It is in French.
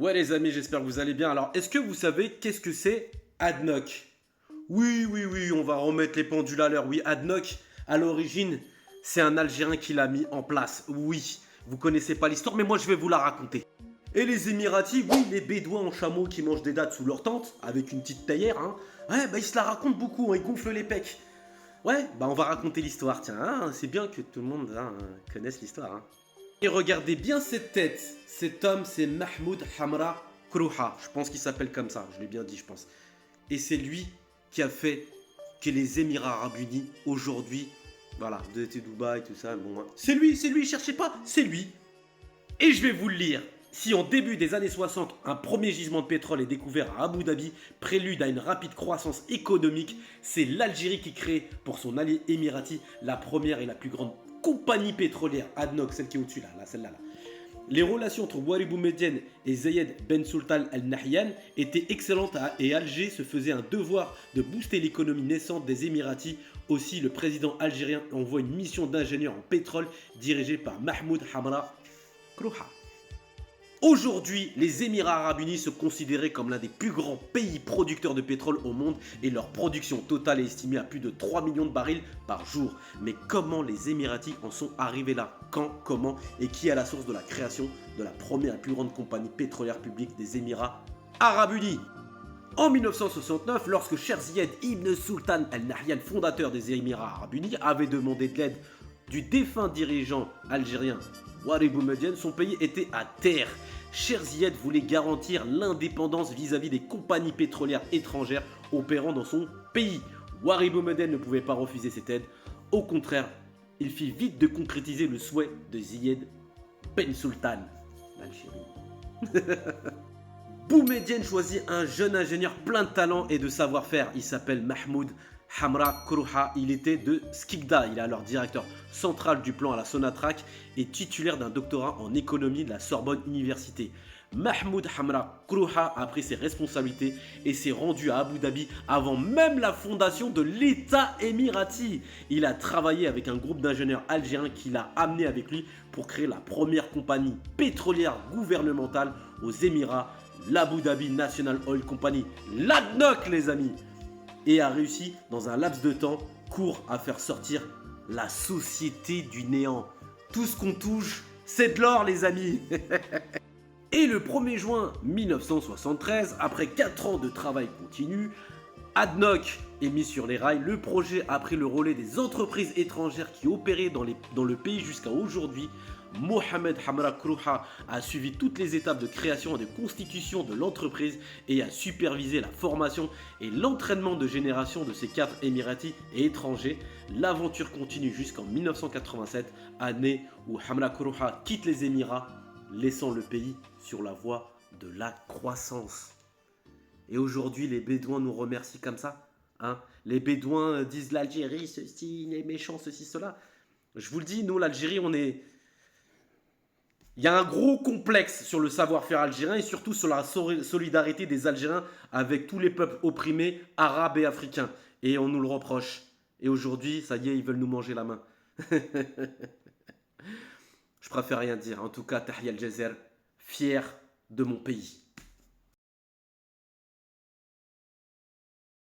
Ouais les amis, j'espère que vous allez bien. Alors, est-ce que vous savez qu'est-ce que c'est ADNOC? Oui, oui, oui, on va remettre les pendules à l'heure. Oui, ADNOC, à l'origine, c'est un Algérien qui l'a mis en place. Oui, vous connaissez pas l'histoire, mais moi je vais vous la raconter. Et les Émiratis, oui, les Bédouins en chameau qui mangent des dattes sous leur tente, avec une petite théière, hein. Ouais, bah ils se la racontent beaucoup, hein, ils gonflent les pecs. Ouais, bah on va raconter l'histoire, tiens, hein, c'est bien que tout le monde hein, connaisse l'histoire. Hein. Et regardez bien cette tête. Cet homme, c'est Mahmoud Hamra Krouha. Je pense qu'il s'appelle comme ça. Je l'ai bien dit, je pense. Et c'est lui qui a fait que les Émirats Arabes Unis, aujourd'hui, voilà, de Dubaï, tout ça, bon, hein. C'est lui, cherchez pas, c'est lui. Et je vais vous le lire. Si en début des années 60, un premier gisement de pétrole est découvert à Abu Dhabi, prélude à une rapide croissance économique, c'est l'Algérie qui crée, pour son allié émirati, la première et la plus grande compagnie pétrolière, ADNOC, celle qui est au-dessus, là, celle-là. Là. Les relations entre Ouari Boumedienne et Zayed Ben Sultan Al Nahyan étaient excellentes et Alger se faisait un devoir de booster l'économie naissante des Émiratis. Aussi, le président algérien envoie une mission d'ingénieurs en pétrole dirigée par Mahmoud Hamra Krouha. Aujourd'hui, les Émirats Arabes Unis sont considérés comme l'un des plus grands pays producteurs de pétrole au monde et leur production totale est estimée à plus de 3 millions de barils par jour. Mais comment les Émiratis en sont arrivés là? Quand, comment et qui est à la source de la création de la première et plus grande compagnie pétrolière publique des Émirats Arabes Unis? En 1969, lorsque Sherzayed Ibn Sultan Al Nahyan, fondateur des Émirats Arabes Unis, avait demandé de l'aide du défunt dirigeant algérien Ouari Boumedienne, son pays était à terre. Sherzayed voulait garantir l'indépendance vis-à-vis des compagnies pétrolières étrangères opérant dans son pays. Ouari Boumedienne ne pouvait pas refuser cette aide. Au contraire, il fit vite de concrétiser le souhait de Zayed Ben Sultan d'Algérie. Boumedienne choisit un jeune ingénieur plein de talent et de savoir-faire. Il s'appelle Mahmoud Hamra Krouha. Il était de Skikda. Il est alors directeur central du plan à la Sonatrach et titulaire d'un doctorat en économie de la Sorbonne Université. Mahmoud Hamra Krouha a pris ses responsabilités et s'est rendu à Abu Dhabi avant même la fondation de l'État émirati. Il a travaillé avec un groupe d'ingénieurs algériens qui l'a amené avec lui pour créer la première compagnie pétrolière gouvernementale aux Émirats, l'Abu Dhabi National Oil Company, l'ADNOC les amis, et a réussi dans un laps de temps court à faire sortir la société du néant. Tout ce qu'on touche, c'est de l'or les amis. Et le 1er juin 1973, après 4 ans de travail continu, ADNOC est mis sur les rails. Le projet a pris le relais des entreprises étrangères qui opéraient dans le pays jusqu'à aujourd'hui. Mohamed Hamra Krouha a suivi toutes les étapes de création et de constitution de l'entreprise et a supervisé la formation et l'entraînement de générations de ses cadres émiratis et étrangers. L'aventure continue jusqu'en 1987, année où Hamra Krouha quitte les Émirats, laissant le pays sur la voie de la croissance. Et aujourd'hui, les Bédouins nous remercient comme ça. Hein, les Bédouins disent l'Algérie, ceci, les méchants, ceci, cela. Je vous le dis, nous, l'Algérie, on est... Il y a un gros complexe sur le savoir-faire algérien et surtout sur la solidarité des Algériens avec tous les peuples opprimés, arabes et africains. Et on nous le reproche. Et aujourd'hui, ça y est, ils veulent nous manger la main. Je préfère rien dire. En tout cas, Tahia al-Jazer, fier de mon pays.